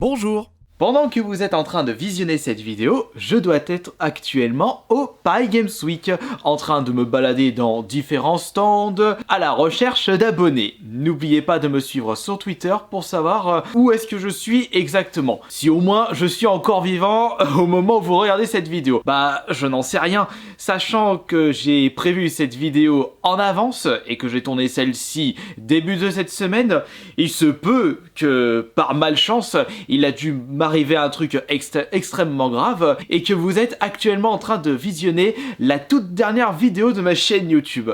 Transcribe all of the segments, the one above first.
Bonjour. Pendant que vous êtes en train de visionner cette vidéo, je dois être actuellement au Paris Games Week, en train de me balader dans différents stands, à la recherche d'abonnés. N'oubliez pas de me suivre sur Twitter pour savoir où est-ce que je suis exactement. Si au moins je suis encore vivant au moment où vous regardez cette vidéo. Bah, je n'en sais rien, sachant que j'ai prévu cette vidéo en avance et que j'ai tourné celle-ci début de cette semaine, il se peut que, par malchance, il a dû m'arriver un truc extrêmement grave et que vous êtes actuellement en train de visionner la toute dernière vidéo de ma chaîne YouTube.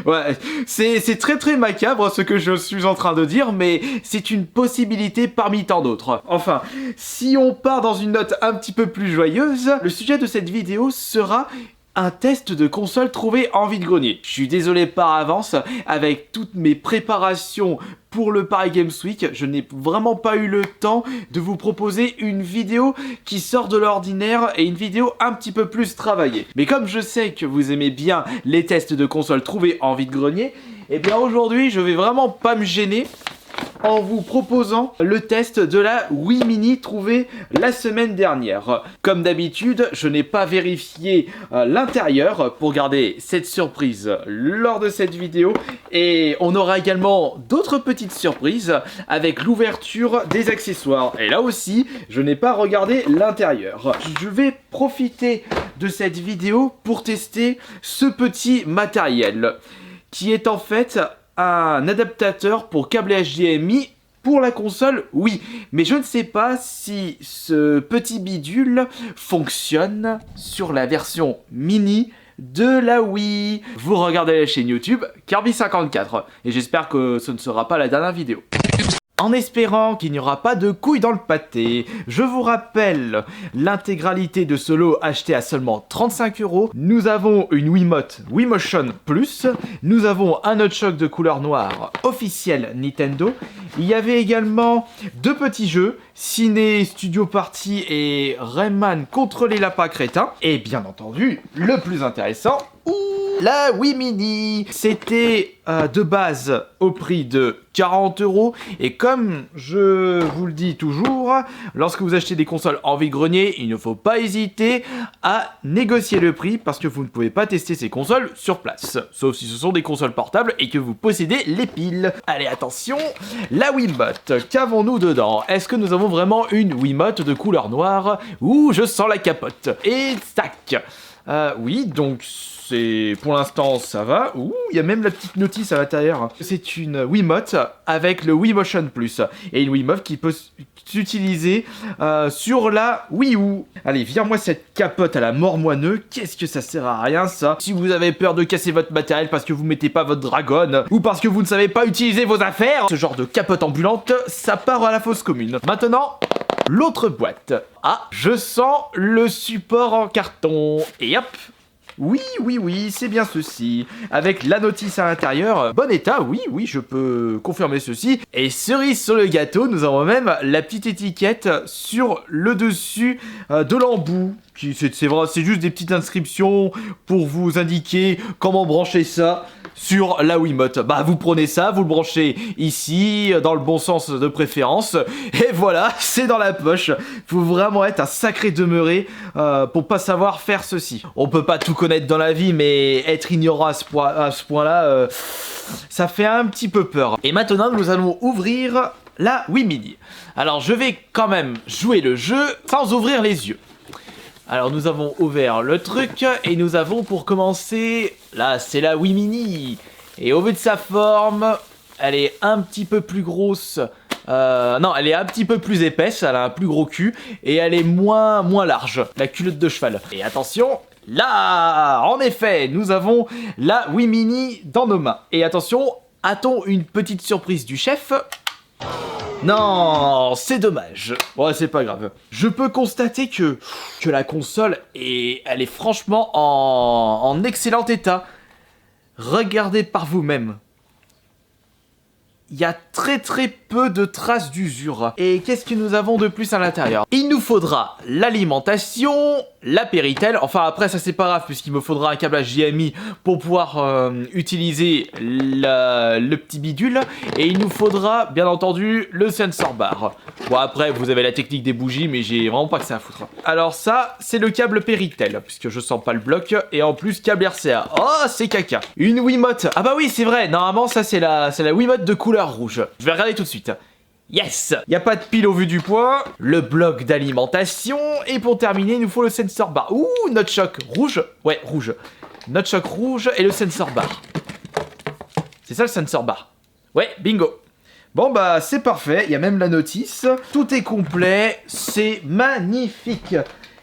Ouais, c'est très macabre ce que je suis en train de dire, mais c'est une possibilité parmi tant d'autres. Enfin, si on part dans une note un petit peu plus joyeuse, le sujet de cette vidéo sera un test de console trouvé en vide-grenier. Je suis désolé par avance, avec toutes mes préparations pour le Paris Games Week, je n'ai vraiment pas eu le temps de vous proposer une vidéo qui sort de l'ordinaire et une vidéo un petit peu plus travaillée. Mais comme je sais que vous aimez bien les tests de console trouvés en vide-grenier, et bien aujourd'hui je vais vraiment pas me gêner en vous proposant le test de la Wii Mini trouvée la semaine dernière. Comme d'habitude, je n'ai pas vérifié l'intérieur pour garder cette surprise lors de cette vidéo, et on aura également d'autres petites surprises avec l'ouverture des accessoires. Et là aussi, je n'ai pas regardé l'intérieur. Je vais profiter de cette vidéo pour tester ce petit matériel qui est en fait un adaptateur pour câble HDMI pour la console, oui, mais je ne sais pas si ce petit bidule fonctionne sur la version mini de la Wii. Vous regardez la chaîne YouTube Kirby54 et j'espère que ce ne sera pas la dernière vidéo. En espérant qu'il n'y aura pas de couilles dans le pâté, je vous rappelle l'intégralité de ce lot acheté à seulement 35 €. Nous avons une Wiimote Wiimotion Plus, nous avons un nunchuk de couleur noire officiel Nintendo. Il y avait également deux petits jeux, Ciné Studio Party et Rayman contre les lapins crétins. Et bien entendu, le plus intéressant, la Wii Mini. C'était de base au prix de 40 € et comme je vous le dis toujours, lorsque vous achetez des consoles en vide-grenier, il ne faut pas hésiter à négocier le prix parce que vous ne pouvez pas tester ces consoles sur place, sauf si ce sont des consoles portables et que vous possédez les piles. Allez, attention, la Wiimote, qu'avons-nous dedans? Est-ce que nous avons vraiment une Wiimote de couleur noire? Ouh, je sens la capote. Et tac. Oui, donc pour l'instant ça va. Ouh, il y a même la petite notice à l'intérieur. C'est une Wiimote avec le Wiimotion Plus et une Wiimote qui peut s'utiliser sur la Wii U. Allez, vire-moi cette capote à la mort moineux. Qu'est-ce que ça sert à rien ça? Si vous avez peur de casser votre matériel parce que vous mettez pas votre dragon ou parce que vous ne savez pas utiliser vos affaires, ce genre de capote ambulante, ça part à la fosse commune. Maintenant, l'autre boîte. Ah, je sens le support en carton. Et hop. Oui, c'est bien ceci. Avec la notice à l'intérieur, bon état, oui, je peux confirmer ceci. Et cerise sur le gâteau, nous avons même la petite étiquette sur le dessus de l'embout. C'est vrai, c'est juste des petites inscriptions pour vous indiquer comment brancher ça sur la Wiimote. Bah, vous prenez ça, vous le branchez ici, dans le bon sens de préférence, et voilà, c'est dans la poche. Faut vraiment être un sacré demeuré pour pas savoir faire ceci. On peut pas tout connaître dans la vie, mais être ignorant à ce point-là, ça fait un petit peu peur. Et maintenant, nous allons ouvrir la Wii Mini. Alors, je vais quand même jouer le jeu sans ouvrir les yeux. Alors nous avons ouvert le truc et nous avons pour commencer, là c'est la Wii Mini. Et au vu de sa forme, elle est un petit peu plus grosse, non elle est un petit peu plus épaisse, elle a un plus gros cul et elle est moins large, la culotte de cheval. Et attention, là en effet nous avons la Wii Mini dans nos mains. Et attention, a-t-on une petite surprise du chef ? Non, c'est dommage. Ouais, c'est pas grave. Je peux constater que la console elle est franchement en excellent état. Regardez par vous-même. Il y a très peu peu de traces d'usure. Et qu'est-ce que nous avons de plus à l'intérieur? Il nous faudra l'alimentation, la Péritel, enfin après ça c'est pas grave puisqu'il me faudra un câblage HDMI pour pouvoir utiliser le petit bidule, et il nous faudra bien entendu le sensor bar. Bon après vous avez la technique des bougies mais j'ai vraiment pas que ça à foutre. Alors ça c'est le câble Péritel puisque je sens pas le bloc, et en plus câble RCA. Oh c'est caca. Une Wiimote, ah bah oui c'est vrai, normalement ça c'est la Wiimote de couleur rouge. Je vais regarder tout de suite. Yes! Y a pas de pile au vu du poids, le bloc d'alimentation, et pour terminer, il nous faut le sensor bar. Ouh, note choc rouge. Ouais, rouge. Note choc rouge et le sensor bar. C'est ça le sensor bar. Ouais, bingo. Bon bah c'est parfait, il y a même la notice. Tout est complet, c'est magnifique.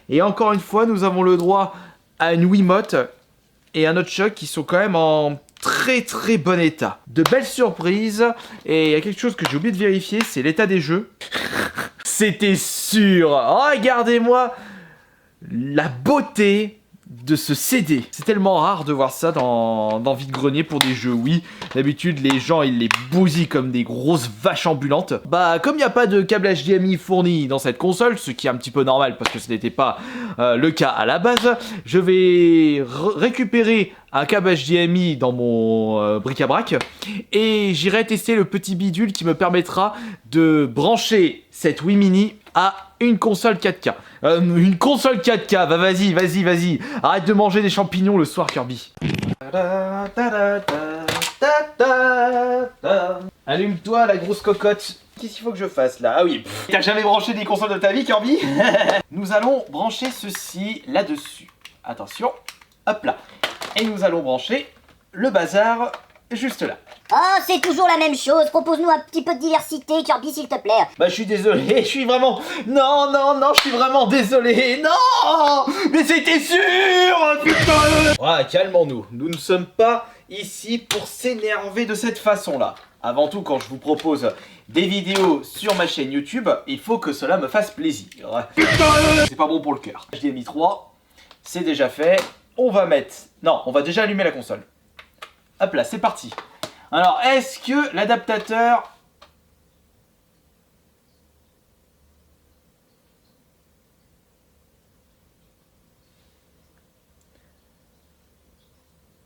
Et encore une fois, nous avons le droit à une Wiimote et un note choc qui sont quand même en très bon état. De belles surprises, et il y a quelque chose que j'ai oublié de vérifier, c'est l'état des jeux. C'était sûr. Regardez-moi la beauté de ce CD. C'est tellement rare de voir ça dans vide-grenier pour des jeux. Oui, d'habitude les gens ils les bousillent comme des grosses vaches ambulantes. Bah comme il n'y a pas de câble HDMI fourni dans cette console, ce qui est un petit peu normal parce que ce n'était pas le cas à la base, je vais récupérer un câble HDMI dans mon bric-à-brac et j'irai tester le petit bidule qui me permettra de brancher cette Wii Mini à une console 4K. Une console 4K, bah vas-y. Arrête de manger des champignons le soir, Kirby. Allume-toi, la grosse cocotte. Qu'est-ce qu'il faut que je fasse là? Ah oui, t'as jamais branché des consoles de ta vie, Kirby? Nous allons brancher ceci là-dessus. Attention, hop là. Et nous allons brancher le bazar juste là. Oh, c'est toujours la même chose. Propose-nous un petit peu de diversité, Kirby, s'il te plaît. Bah, je suis désolé, je suis vraiment... Non, je suis vraiment désolé. Non, mais c'était sûr, putain. Ouais, calmons-nous. Nous ne sommes pas ici pour s'énerver de cette façon-là. Avant tout, quand je vous propose des vidéos sur ma chaîne YouTube, il faut que cela me fasse plaisir. C'est pas bon pour le cœur. HDMI 3, c'est déjà fait. On va mettre... Non, on va déjà allumer la console. Hop là, c'est parti. Alors, est-ce que l'adaptateur...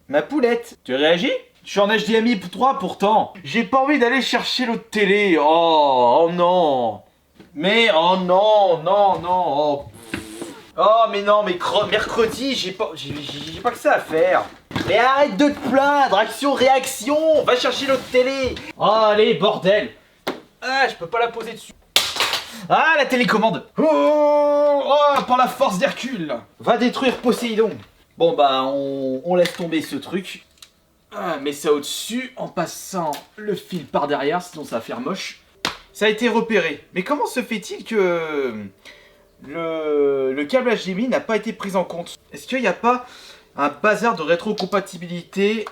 Ma poulette, tu réagis? Je suis en HDMI 3 pourtant. J'ai pas envie d'aller chercher l'autre télé. Oh non. Mais oh non. Oh mais non, mais mercredi, j'ai pas que ça à faire. Mais arrête de te plaindre, action-réaction, va chercher l'autre télé. Oh allez, bordel. Ah, je peux pas la poser dessus. Ah, la télécommande. Oh, par la force d'Hercule. Va détruire Poséidon. Bon bah, on laisse tomber ce truc. Ah, mets ça au-dessus en passant le fil par derrière, sinon ça va faire moche. Ça a été repéré. Mais comment se fait-il que le câble HDMI n'a pas été pris en compte? Est-ce qu'il n'y a pas un bazar de rétrocompatibilité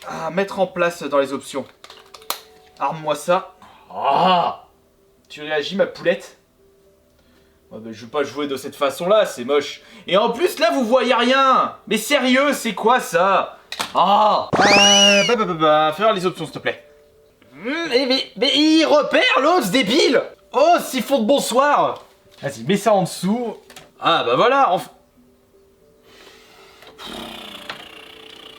à mettre en place dans les options? Arme-moi ça. Ah, tu réagis, ma poulette? Oh, ben, je veux pas jouer de cette façon-là, c'est moche. Et en plus, là, vous voyez rien. Mais sérieux, c'est quoi ça? Ah, faire les options, s'il te plaît. Mais il repère l'autre, ce débile. Oh, siphon de bonsoir. Vas-y, mets ça en dessous. Ah, bah voilà,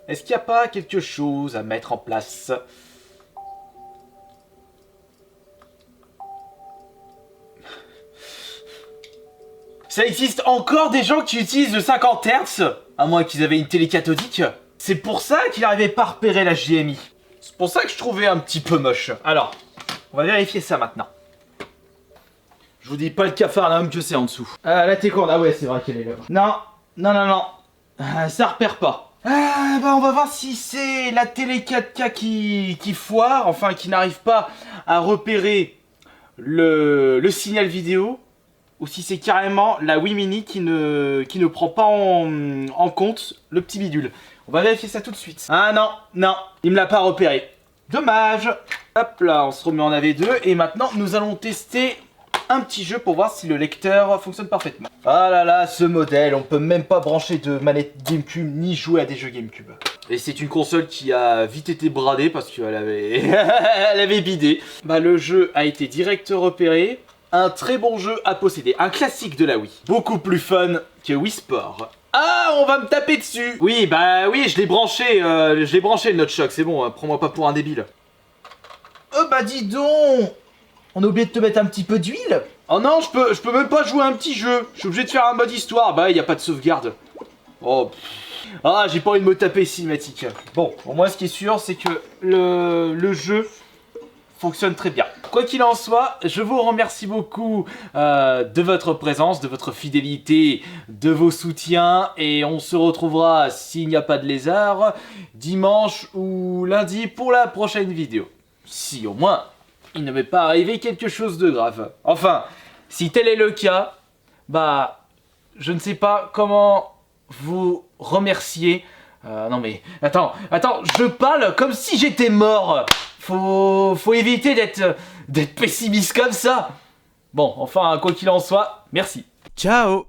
Est-ce qu'il n'y a pas quelque chose à mettre en place? Ça existe encore des gens qui utilisent le 50 Hz? À moins qu'ils avaient une télé cathodique. C'est pour ça qu'il n'arrivait pas à repérer la HDMI. C'est pour ça que je trouvais un petit peu moche. Alors, on va vérifier ça maintenant. Je vous dis pas le cafarnaum que c'est en dessous. La télécommande, ah ouais, c'est vrai qu'elle est là. Non. Ça repère pas. Bah on va voir si c'est la télé 4K qui foire, enfin qui n'arrive pas à repérer le signal vidéo, ou si c'est carrément la Wii Mini qui ne prend pas en compte le petit bidule. On va vérifier ça tout de suite. Ah non, il me l'a pas repéré. Dommage. Hop là, on se remet en AV2 et maintenant nous allons tester un petit jeu pour voir si le lecteur fonctionne parfaitement. Ah là là, ce modèle, on peut même pas brancher de manette GameCube ni jouer à des jeux GameCube. Et c'est une console qui a vite été bradée parce qu'elle avait... elle avait bidé. Bah le jeu a été direct repéré. Un très bon jeu à posséder. Un classique de la Wii. Beaucoup plus fun que Wii Sport. Ah, on va me taper dessus. Oui, bah oui, je l'ai branché le Nunchuk, c'est bon, prends-moi pas pour un débile. Oh bah dis donc, on a oublié de te mettre un petit peu d'huile. Oh non, je peux même pas jouer à un petit jeu. Je suis obligé de faire un mode histoire. Bah, y a pas de sauvegarde. Oh, ah, j'ai pas envie de me taper cinématique. Bon, pour moi, ce qui est sûr, c'est que le jeu fonctionne très bien. Quoi qu'il en soit, je vous remercie beaucoup de votre présence, de votre fidélité, de vos soutiens, et on se retrouvera, s'il n'y a pas de lézard, dimanche ou lundi pour la prochaine vidéo. Si au moins, il ne m'est pas arrivé quelque chose de grave. Enfin, si tel est le cas, bah, je ne sais pas comment vous remercier. Non mais, attends, je parle comme si j'étais mort. Faut éviter d'être pessimiste comme ça. Bon, enfin, quoi qu'il en soit, merci. Ciao.